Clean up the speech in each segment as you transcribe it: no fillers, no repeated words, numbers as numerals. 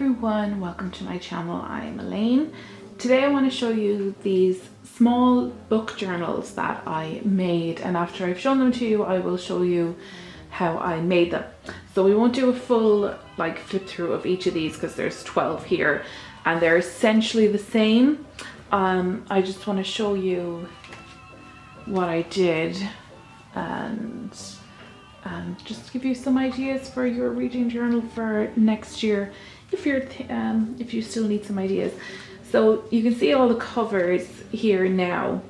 everyone, welcome to my channel. I'm Elaine. Today I want to show you these small book journals that I made, and after I've shown them to you I will show you how I made them. So we won't do a full flip through of each of these because there's 12 here and they're essentially the same. I just want to show you what I did and just give you some ideas for your reading journal for next year if you still need some ideas. So you can see all the covers here now,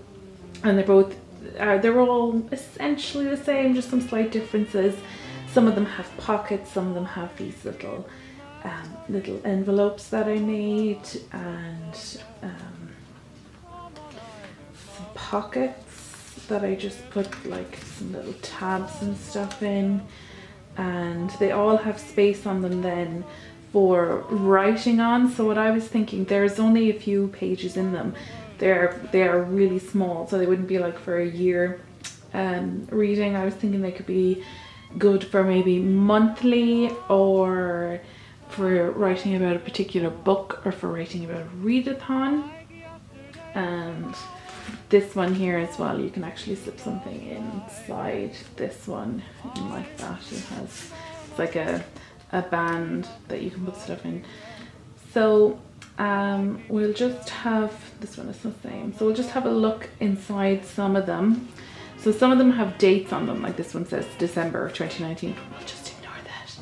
and they're all essentially the same, just some slight differences. Some of them have pockets, some of them have these little envelopes that I made, and some pockets that I just put like some little tabs and stuff in, and they all have space on them then for writing on. So what I was thinking, there's only a few pages in them. They are really small, so they wouldn't be like for a year reading. I was thinking they could be good for maybe monthly, or for writing about a particular book, or for writing about a readathon. And this one here as well, you can actually slip something inside this one in like that. It's like a band that you can put stuff in. So we'll just have, this one is the same, so we'll just have a look inside some of them. So some of them have dates on them, like this one says December 2019, we'll just ignore that,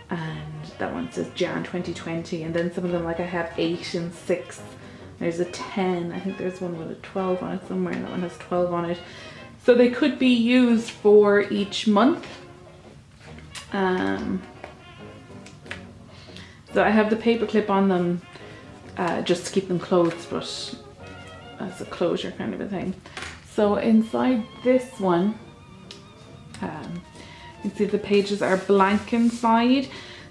and that one says Jan 2020, and then some of them, like I have 8 and 6. There's a 10, I think there's one with a 12 on it somewhere, and that one has 12 on it. So they could be used for each month. So I have the paper clip on them just to keep them closed, but as a closure kind of a thing. So inside this one, you can see the pages are blank inside,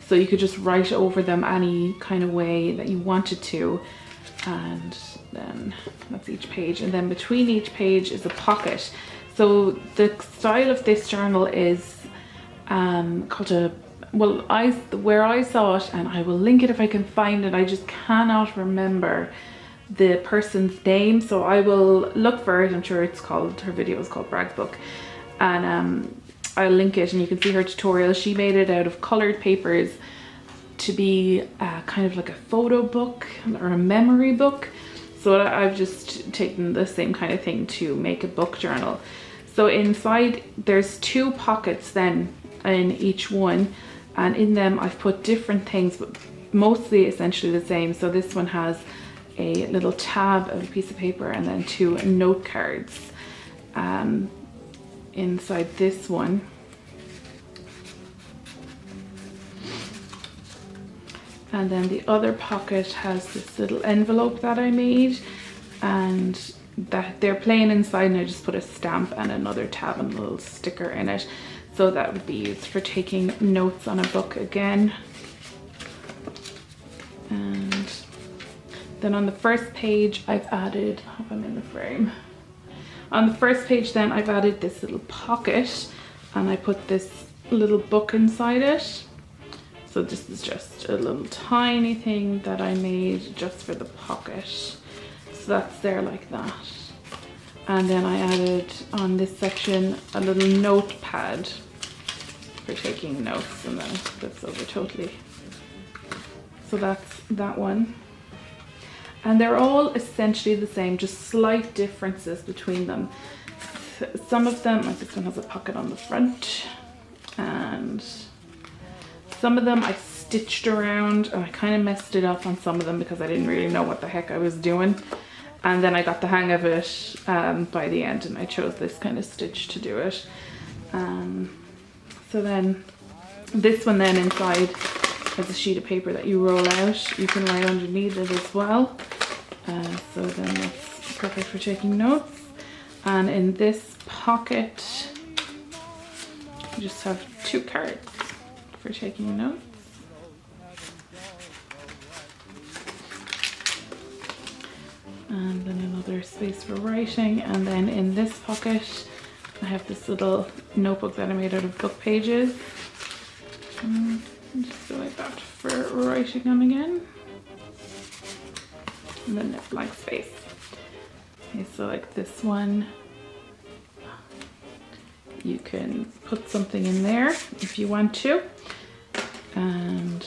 so you could just write over them any kind of way that you wanted to. And then that's each page, and then between each page is a pocket. So the style of this journal is called a, well, where I saw it, and I will link it if I can find it, I just cannot remember the person's name, so I will look for it. I'm sure it's called, her video is called Brag's Book, and I'll link it, and you can see her tutorial. She made it out of colored papers to be kind of like a photo book or a memory book. So I've just taken the same kind of thing to make a book journal. So inside there's 2 pockets then in each one, and in them I've put different things, but mostly essentially the same. So this one has a little tab of a piece of paper and then 2 note cards. Inside this one, and then the other pocket has this little envelope that I made, and that they're plain inside, and I just put a stamp and another tab and a little sticker in it. So that would be used for taking notes on a book again. And then on the first page I've added, I hope I'm in the frame. On the first page then I've added this little pocket, and I put this little book inside it. So this is just a little tiny thing that I made just for the pocket. So that's there like that. And then I added on this section a little notepad for taking notes, and then flips over totally. So that's that one. And they're all essentially the same, just slight differences between them. Some of them, like this one has a pocket on the front, and some of them I stitched around, and I kind of messed it up on some of them because I didn't really know what the heck I was doing. And then I got the hang of it by the end, and I chose this kind of stitch to do it. So then this one then inside has a sheet of paper that you roll out. You can write underneath it as well. So then that's perfect for taking notes. And in this pocket, you just have 2 cards for taking notes. And then another space for writing. And then in this pocket I have this little notebook that I made out of book pages. Just go like that for writing on again. And then a blank space. Okay, so like this one, you can put something in there if you want to. And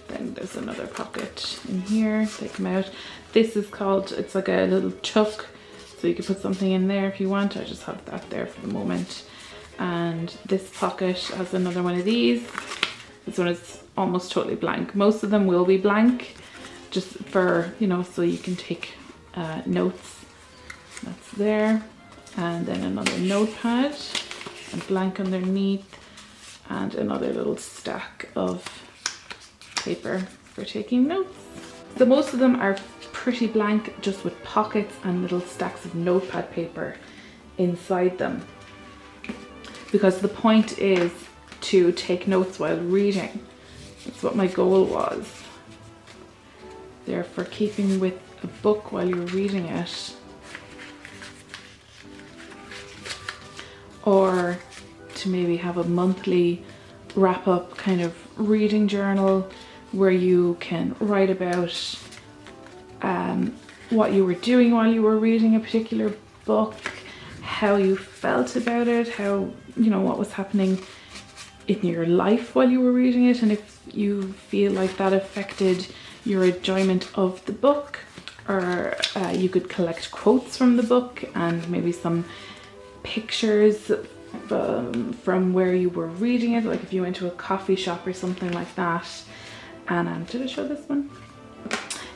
then there's another pocket in here, take them out. This is called, it's like a little chuck, so you can put something in there if you want. I just have that there for the moment. And this pocket has another one of these. This one is almost totally blank. Most of them will be blank, just for, you know, so you can take notes. That's there. And then another notepad, and blank underneath, and another little stack of paper for taking notes. So most of them are pretty blank, just with pockets and little stacks of notepad paper inside them, because the point is to take notes while reading. That's what my goal was. They're for keeping with a book while you're reading it, or to maybe have a monthly wrap up kind of reading journal where you can write about what you were doing while you were reading a particular book, how you felt about it, how, you know, what was happening in your life while you were reading it, and if you feel like that affected your enjoyment of the book. Or you could collect quotes from the book and maybe some pictures from where you were reading it, like if you went to a coffee shop or something like that. And did I show this one?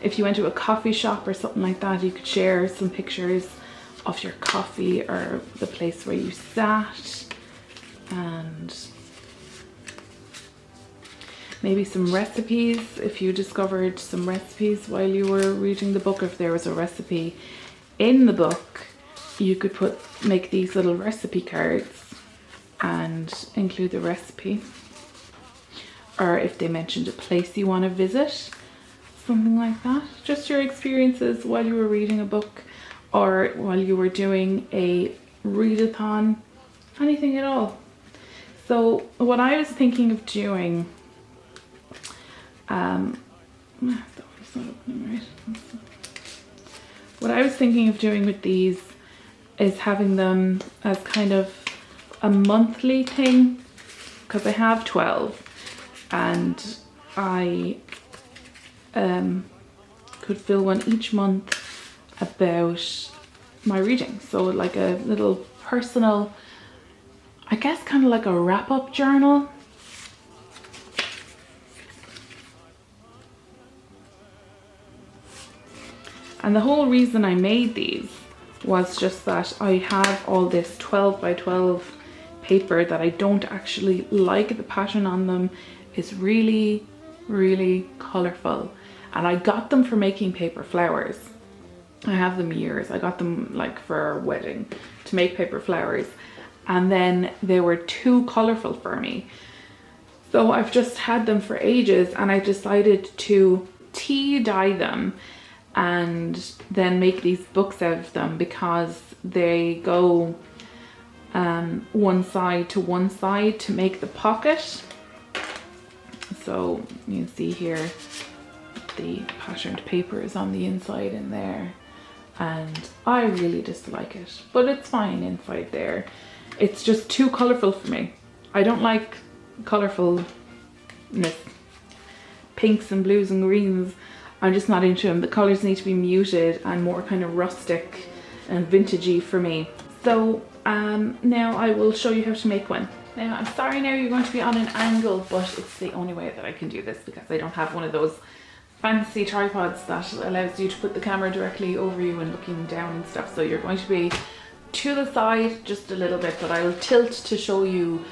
If you went to a coffee shop or something like that, you could share some pictures of your coffee or the place where you sat, and maybe some recipes. If you discovered some recipes while you were reading the book, if there was a recipe in the book, you could make these little recipe cards and include the recipe. Or if they mentioned a place you want to visit, something like that. Just your experiences while you were reading a book, or while you were doing a readathon, anything at all. So what I was thinking of doing, what I was thinking of doing with these is having them as kind of a monthly thing, because I have 12 and I could fill one each month about my reading. So like a little personal, I guess kind of like a wrap-up journal. And the whole reason I made these was just that I have all this 12 by 12 paper that I don't actually like. The pattern on them is really, really colourful. And I got them for making paper flowers. I have them years. I got them like for a wedding to make paper flowers. And then they were too colourful for me. So I've just had them for ages, and I decided to tea dye them and then make these books out of them, because they go one side to one side to make the pocket. So you can see here the patterned paper is on the inside in there, and I really dislike it, but it's fine inside there. It's just too colourful for me. I don't like colourfulness. Pinks and blues and greens, I'm just not into them. The colours need to be muted and more kind of rustic and vintagey for me. So now I will show you how to make one. Now I'm sorry now you're going to be on an angle, but it's the only way that I can do this, because I don't have one of those fancy tripods that allows you to put the camera directly over you and looking down and stuff. So you're going to be to the side just a little bit, but I will tilt to show you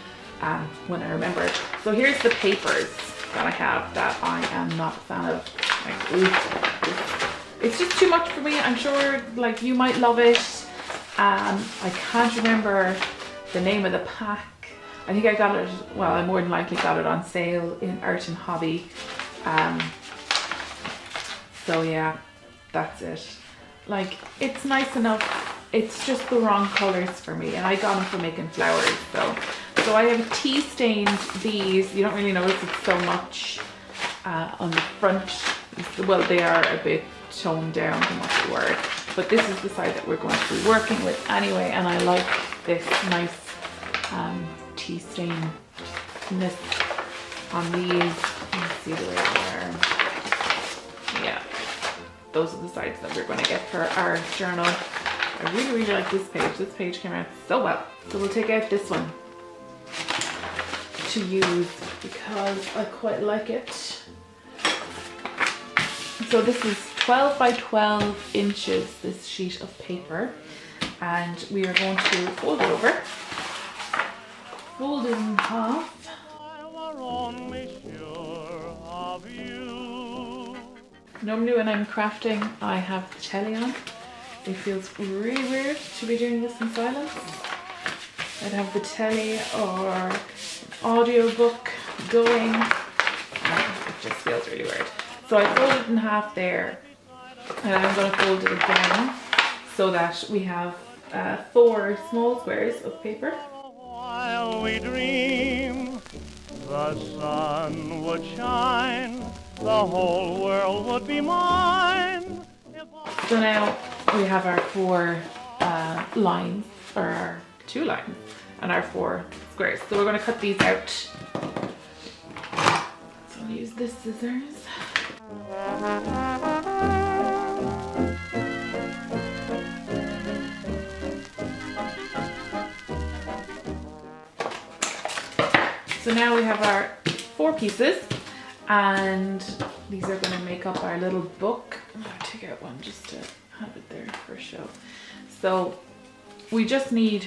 when I remember. So here's the papers that I have that I am not a fan of. Like, it's just too much for me. I'm sure like you might love it. I can't remember the name of the pack. I think I got it, well, I more than likely got it on sale in Art and Hobby. So yeah, that's it. Like, it's nice enough. It's just the wrong colours for me, and I got them for making flowers. So I have tea stained these. You don't really notice it so much. on the front. Well, they are a bit toned down from what they were, but this is the side that we're going to be working with anyway, and I like this nice tea stainness on these. Let's see the way they are. Yeah, those are the sides that we're going to get for our journal. I really, really like this page. This page came out so well. So we'll take out this one to use because I quite like it. So this is 12 by 12 inches, this sheet of paper, and we are going to fold it over, fold it in half. Normally when I'm crafting, I have the telly on. It feels really weird to be doing this in silence. I'd have the telly or an audiobook going. It just feels really weird. So I fold it in half there, and I'm going to fold it again so that we have 4 small squares of paper. While we dream, the sun would shine, the whole world would be mine. So now we have our 4 lines, or our 2 lines, and our 4 squares. So we're going to cut these out. So I'll use this scissors. So now we have our 4 pieces, and these are going to make up our little book. I'm going to take out one just to have it there for show. So we just need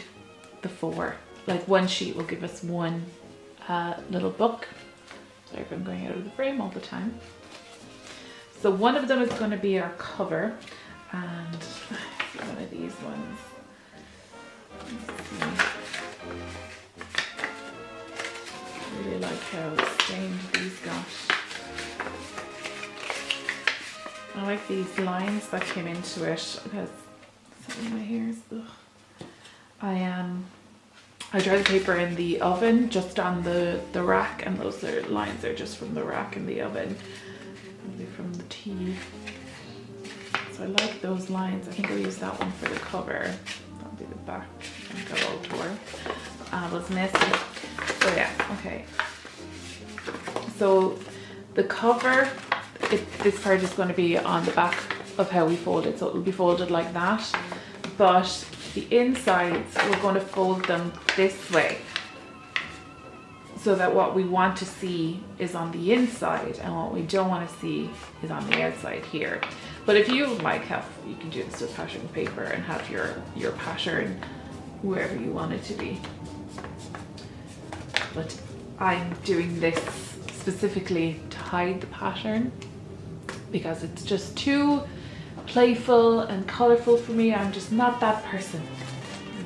the 4. Like one sheet will give us one little book. Sorry if I'm going out of the frame all the time. So one of them is going to be our cover, and one of these ones. Let's see. I really like how stained these got. I like these lines that came into it because some of my hairs. I dry the paper in the oven just on the rack, and those lines are just from the rack in the oven. Probably from the tea. So I like those lines. I think I'll use that one for the cover. That'll be the back. I think I all tore. I was messy. So yeah, okay. So the cover, this part is going to be on the back of how we fold it. So it'll be folded like that. But the insides, we're going to fold them this way, so that what we want to see is on the inside and what we don't want to see is on the outside here. But if you like have, you can do this with pattern paper and have your pattern wherever you want it to be. But I'm doing this specifically to hide the pattern because it's just too playful and colourful for me. I'm just not that person.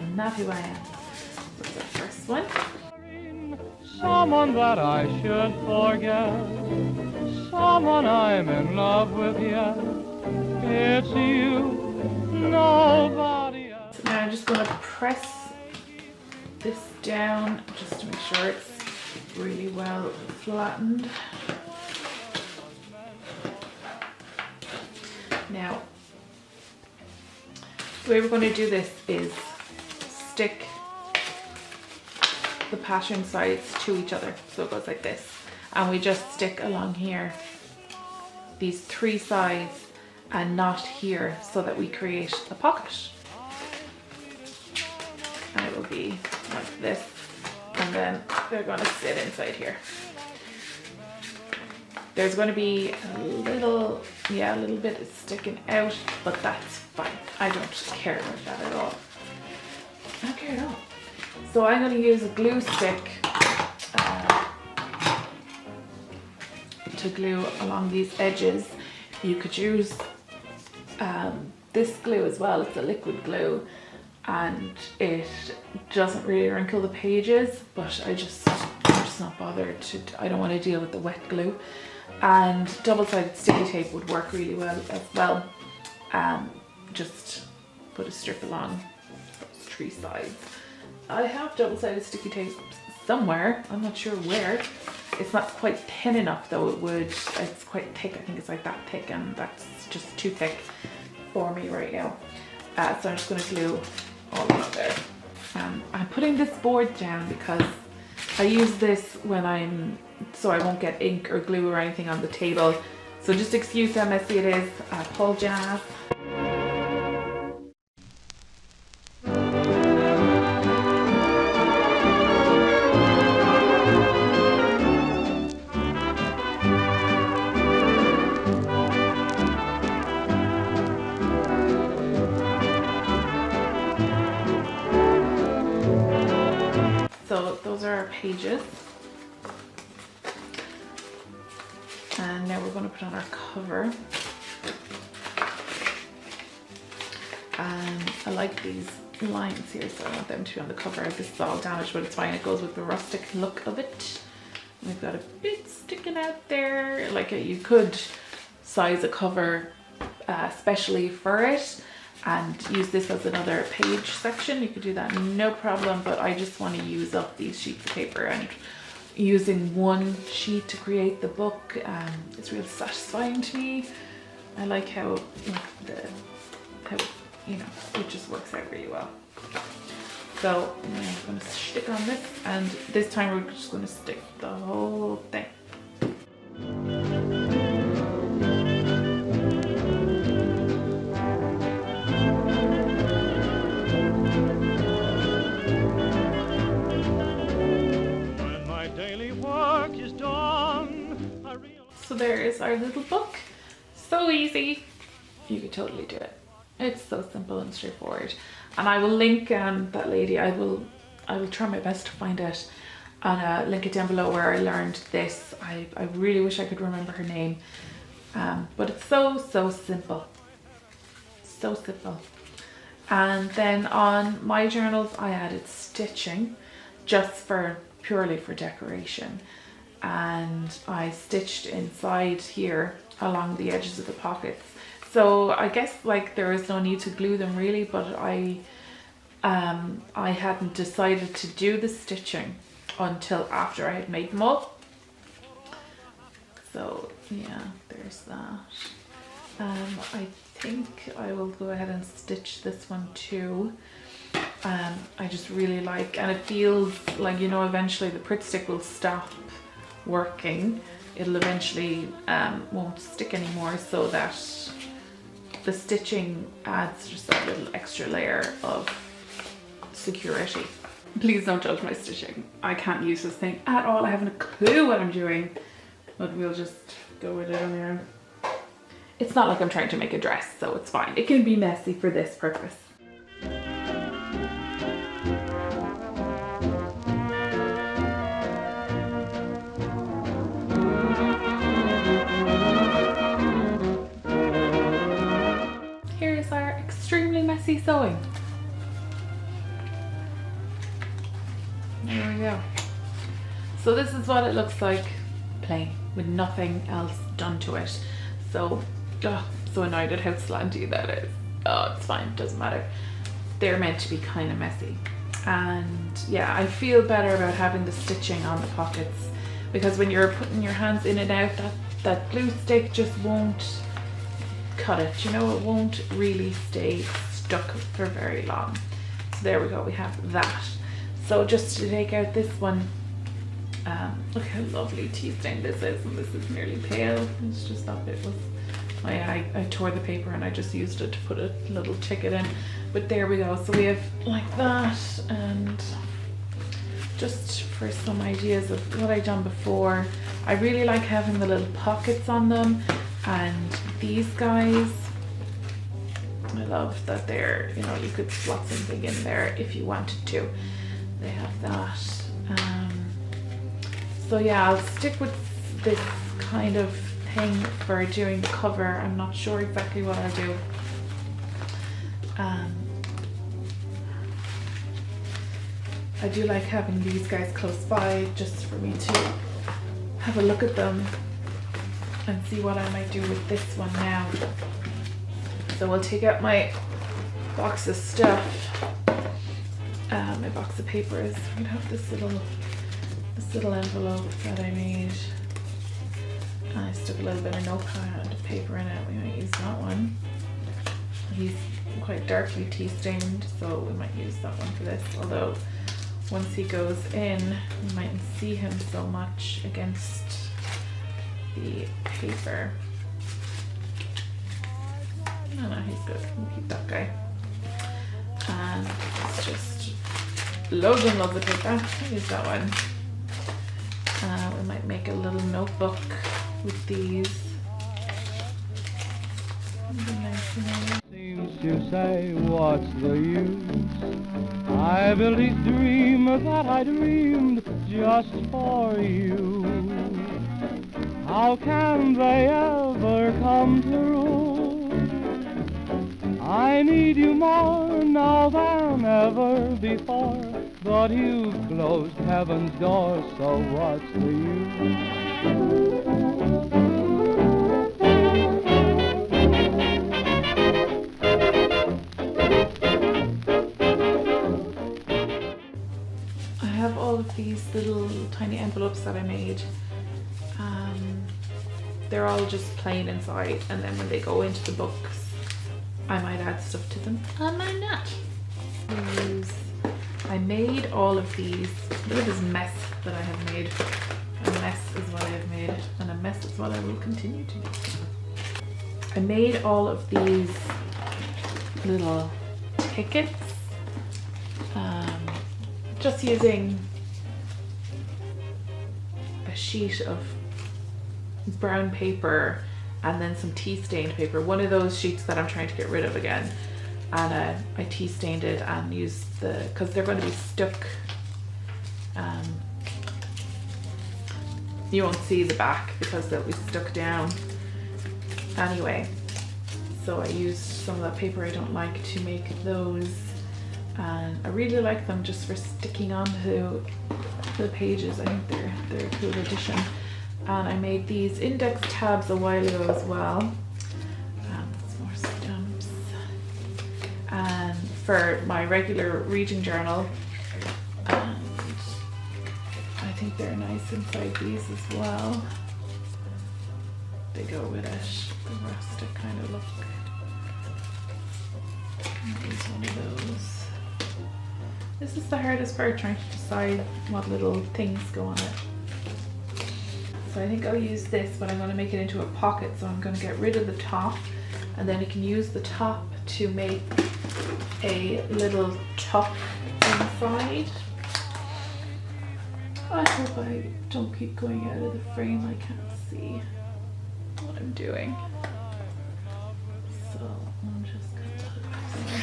I'm not who I am. That's the first one. Someone that I should forget, someone I'm in love with yet, it's you, nobody else. So now I'm just going to press this down just to make sure it's really well flattened. Now, the way we're going to do this is stick the pattern sides to each other, so it goes like this, and we just stick along here these 3 sides and not here, so that we create a pocket, and it will be like this, and then they're going to sit inside here. There's going to be a little bit sticking out, but that's fine. I don't care about that at all. I don't care at all. So I'm going to use a glue stick to glue along these edges. You could use this glue as well. It's a liquid glue and it doesn't really wrinkle the pages, but I'm just not bothered to. I don't want to deal with the wet glue. And double-sided sticky tape would work really well as well. Just put a strip along those 3 sides. I have double-sided sticky tape somewhere, I'm not sure where, It's not quite thin enough though. It's quite thick. I think it's like that thick, and that's just too thick for me right now. So I'm just going to glue all of it there. I'm putting this board down because I use this when so I won't get ink or glue or anything on the table. So just excuse how messy it is. Paul Jazz. So those are our pages. And now we're going to put on our cover. I like these lines here, so I want them to be on the cover. This is all damaged, but it's fine. It goes with the rustic look of it. We've got a bit sticking out there. Like you could size a cover especially for it and use this as another page section. You could do that, no problem, but I just want to use up these sheets of paper, and using one sheet to create the book, it's really satisfying to me. I like how it just works out really well. So I'm going to stick on this, and this time we're just going to stick the whole thing. So there is our little book. So easy. You could totally do it. It's so simple and straightforward. And I will link that lady. I will try my best to find it and link it down below where I learned this. I really wish I could remember her name. But it's so simple. So simple. And then on my journals I added stitching just purely for decoration. And I stitched inside here along the edges of the pockets. So I guess like there is no need to glue them really, but I hadn't decided to do the stitching until after I had made them all. So yeah, there's that. I think I will go ahead and stitch this one too. I just really like, and it feels like, eventually the Pritt stick will stop working. It'll eventually won't stick anymore, so that the stitching adds just that little extra layer of security. Please don't judge my stitching. I can't use this thing at all. I haven't a clue what I'm doing, but we'll just go with it anyway. It's not like I'm trying to make a dress, so it's fine. It can be messy for this purpose. Here's our extremely messy sewing. There we go. So this is what it looks like plain, with nothing else done to it. So, so annoyed at how slanty that is. Oh, it's fine, doesn't matter. They're meant to be kind of messy. And yeah, I feel better about having the stitching on the pockets, because when you're putting your hands in and out, that glue stick just won't cut it. It won't really stay stuck for very long. So there we go, we have that. So just to take out this one, look how lovely tea stained this is, and this is nearly pale. It's just that bit was, I tore the paper and I just used it to put a little ticket in. But there we go, so we have like that, and just for some ideas of what I've done before, I really like having the little pockets on them, and these guys, I love that they're, you could slot something in there if you wanted to. They have that. So yeah, I'll stick with this kind of thing for doing the cover. I'm not sure exactly what I'll do. I do like having these guys close by just for me to have a look at them and see what I might do with this one now. So I'll take out my box of stuff, my box of papers. I have this this little envelope that I made. I stuck a little bit of notepad paper in it. We might use that one. He's quite darkly tea stained, so we might use that one for this. Although once he goes in, you mightn't see him so much against the paper. No, he's good. We'll keep that guy. And it's just loads and loads of paper. I'll use that one. We might make a little notebook with these. Seems to say, what's the use? I built a dream that I dreamed just for you. How can they ever come true? I need you more now than ever before, but you've closed heaven's door, so what's the use? I have all of these little tiny envelopes that I made. They're all just plain inside, and then when they go into the books I might add stuff to them, I might not. I made all of these. Look at this mess that I have made. A mess is what I have made, and a mess is what I will continue to make. I made all of these little tickets just using a sheet of brown paper and then some tea stained paper, one of those sheets that I'm trying to get rid of again, and I tea stained it and used because they're going to be stuck. You won't see the back because they'll be stuck down anyway, so I used some of that paper I don't like to make those, and I really like them just for sticking onto the pages. I think they're a cool addition. And I made these index tabs a while ago as well. Some more stamps. And for my regular reading journal. And I think they're nice inside these as well. They go with it, the rustic kind of look. I'll use one of those. This is the hardest part, trying to decide what little things go on it. So I think I'll use this, but I'm going to make it into a pocket, so I'm going to get rid of the top, and then we can use the top to make a little tuck inside. I hope I don't keep going out of the frame. I can't see what I'm doing. So I'm just going to put it there.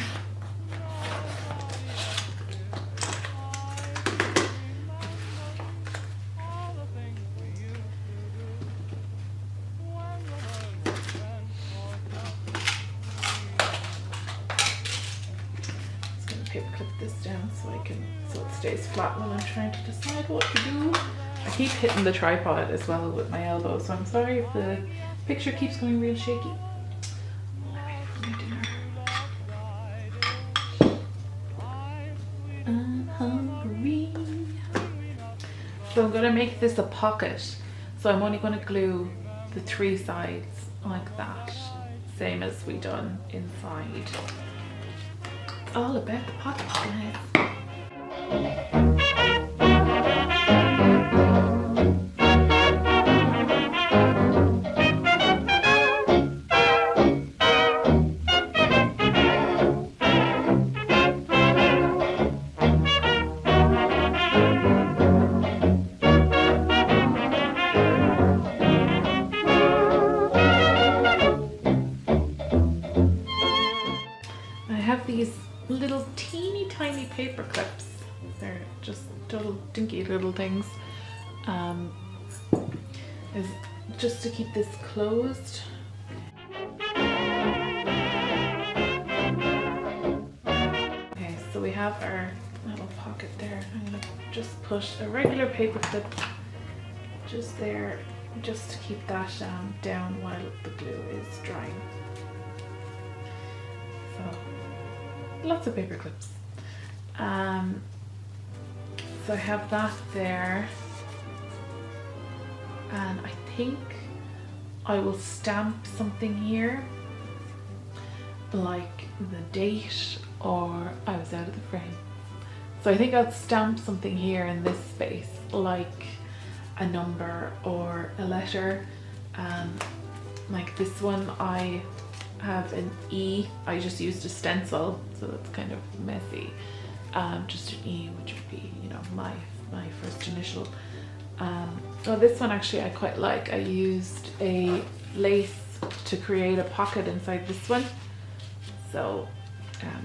Clip this down so it stays flat when I'm trying to decide what to do. I keep hitting the tripod as well with my elbow, so I'm sorry if the picture keeps going real shaky. I'm hungry. So I'm going to make this a pocket, so I'm only going to glue the 3 sides like that, same as we done inside. All about the pocket, guys. I have these little teeny tiny paper clips. They're just little dinky little things. Is just to keep this closed. Okay, so we have our little pocket there. I'm gonna just put a regular paper clip just there, just to keep that down while the glue is drying. So lots of paper clips. So I have that there. and I think I will stamp something here, like the date or I was out of the frame. So I think I'll stamp something here in this space, like a number or a letter. Like this one, I have an E. I just used a stencil, so that's kind of messy. Just an E, which would be, you know, my first initial. Oh, this one actually I quite like. I used a lace to create a pocket inside this one. So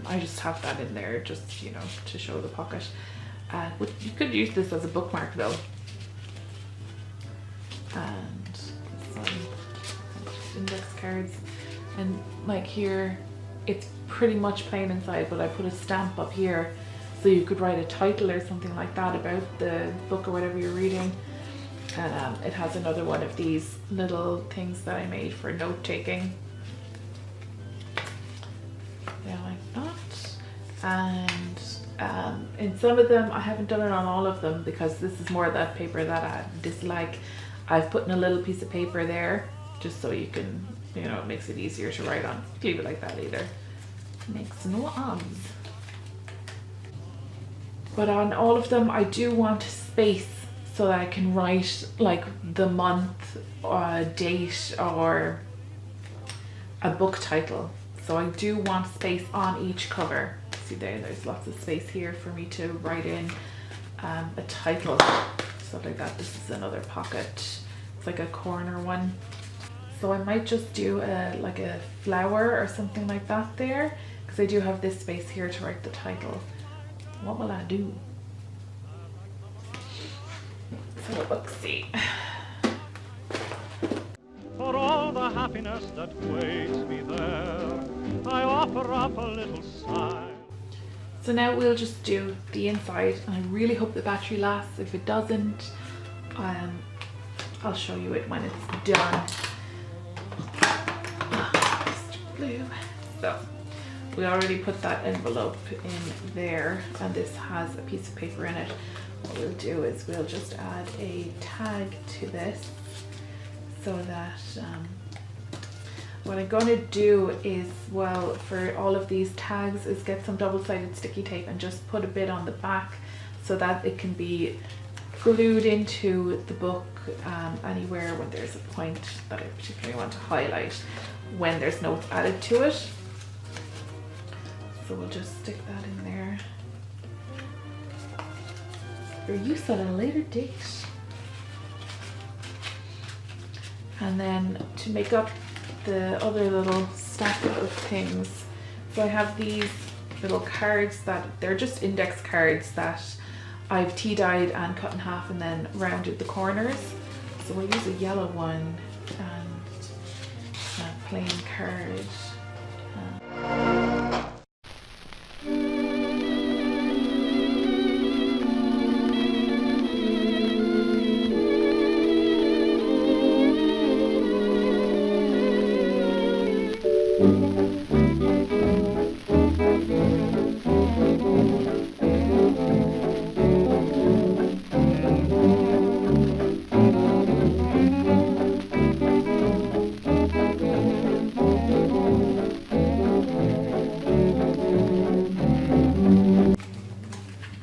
I just have that in there, just, you know, to show the pocket. You could use this as a bookmark though. And this one, just index cards. And like here, it's pretty much plain inside, but I put a stamp up here so you could write a title or something like that about the book or whatever you're reading. And it has another one of these little things that I made for note taking. Yeah, like that. And in some of them, I haven't done it on all of them because this is more of that paper that I dislike. I've put in a little piece of paper there just so you can, you know, it makes it easier to write on. Leave it like that either. Makes no odds. But on all of them, I do want space so that I can write like the month or a date or a book title. So I do want space on each cover. See there's lots of space here for me to write in a title, stuff like that. This is another pocket. It's like a corner one. So I might just do like a flower or something like that there, because I do have this space here to write the title. What will I do? So let's see. For all the happiness that waits me there, I offer up a little sigh. So now we'll just do the inside, and I really hope the battery lasts. If it doesn't, I'll show you it when it's done. Mr. Blue. So we already put that envelope in there, and this has a piece of paper in it. What we'll do is we'll just add a tag to this, so that what I'm going to do is, well, for all of these tags, is get some double-sided sticky tape and just put a bit on the back so that it can be glued into the book anywhere when there's a point that I particularly want to highlight when there's notes added to it. So we'll just stick that in there for use at a later date. And then to make up the other little stack of things, so I have these little cards that they're just index cards that I've tea dyed and cut in half and then rounded the corners. So we'll use a yellow one and a plain card.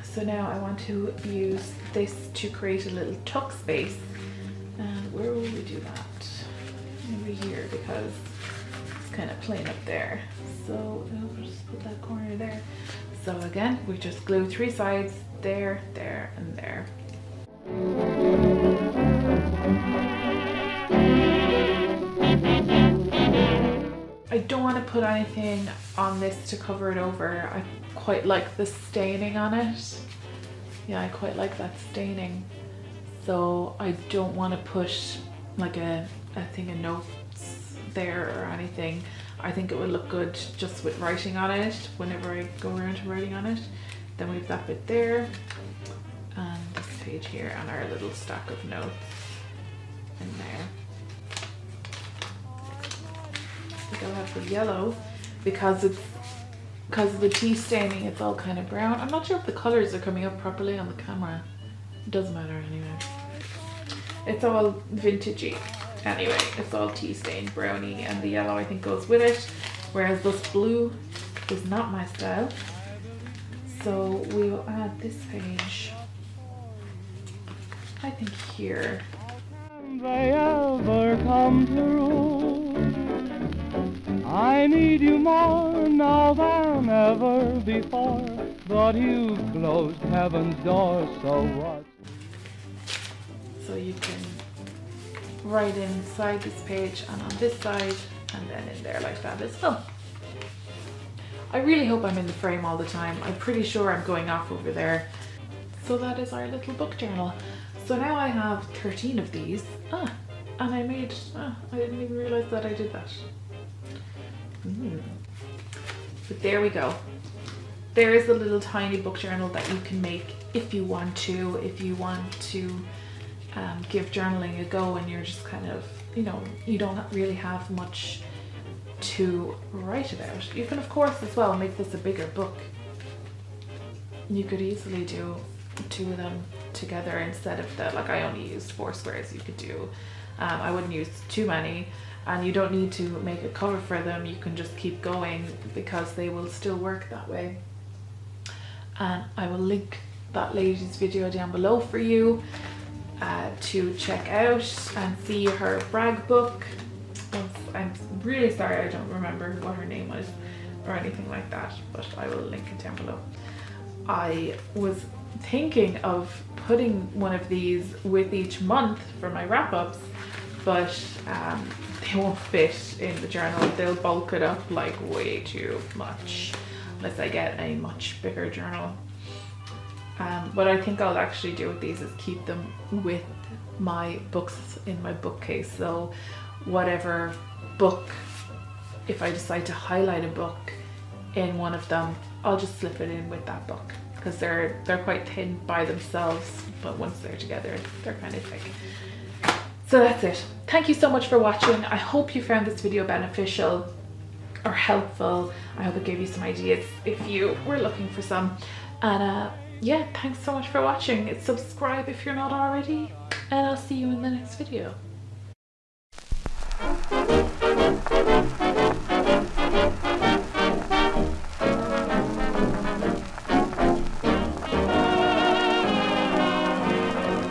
So now I want to use this to create a little tuck space. And where will we do that? Maybe here, because it's kind of plain up there. So we'll just put that corner there. So again, we just glue 3 sides, there, there, and there. I don't want to put anything on this to cover it over. I quite like the staining on it. Yeah, I quite like that staining. So I don't want to put like a thing of notes there or anything. I think it would look good just with writing on it whenever I go around to writing on it. Then we have that bit there and this page here and our little stack of notes in there. I think I'll have the yellow because of the tea staining, it's all kind of brown. I'm not sure if the colors are coming up properly on the camera. It doesn't matter anyway. It's all vintagey. Anyway, it's all tea stained brownie, and the yellow I think goes with it, whereas this blue is not my style. So we will add this page, I think here. Can they ever come true? I need you more now than ever before, but you've closed heaven's door, so what? So you can write inside this page and on this side, and then in there like that as well. I really hope I'm in the frame all the time. I'm pretty sure I'm going off over there. So that is our little book journal. So now I have 13 of these. And I made, I didn't even realize that I did that. But there we go. There is a little tiny book journal that you can make if you want to. If you want to give journaling a go and you're just kind of, you know, you don't really have much to write about. You can of course as well make this a bigger book. You could easily do 2 of them together instead of the, like I only used 4 squares. You could do, I wouldn't use too many, and you don't need to make a cover for them. You can just keep going because they will still work that way. And I will link that lady's video down below for you to check out and see her brag book. I'm really sorry I don't remember what her name was or anything like that, but I will link it down below. I was thinking of putting one of these with each month for my wrap-ups, but they won't fit in the journal. They'll bulk it up like way too much unless I get a much bigger journal. What I think I'll actually do with these is keep them with my books in my bookcase. So whatever book, if I decide to highlight a book in one of them, I'll just slip it in with that book, because they're quite thin by themselves, but once they're together they're kind of thick. So that's it. Thank you so much for watching. I hope you found this video beneficial or helpful. I hope it gave you some ideas if you were looking for some. And yeah, thanks so much for watching. Subscribe if you're not already, and I'll see you in the next video.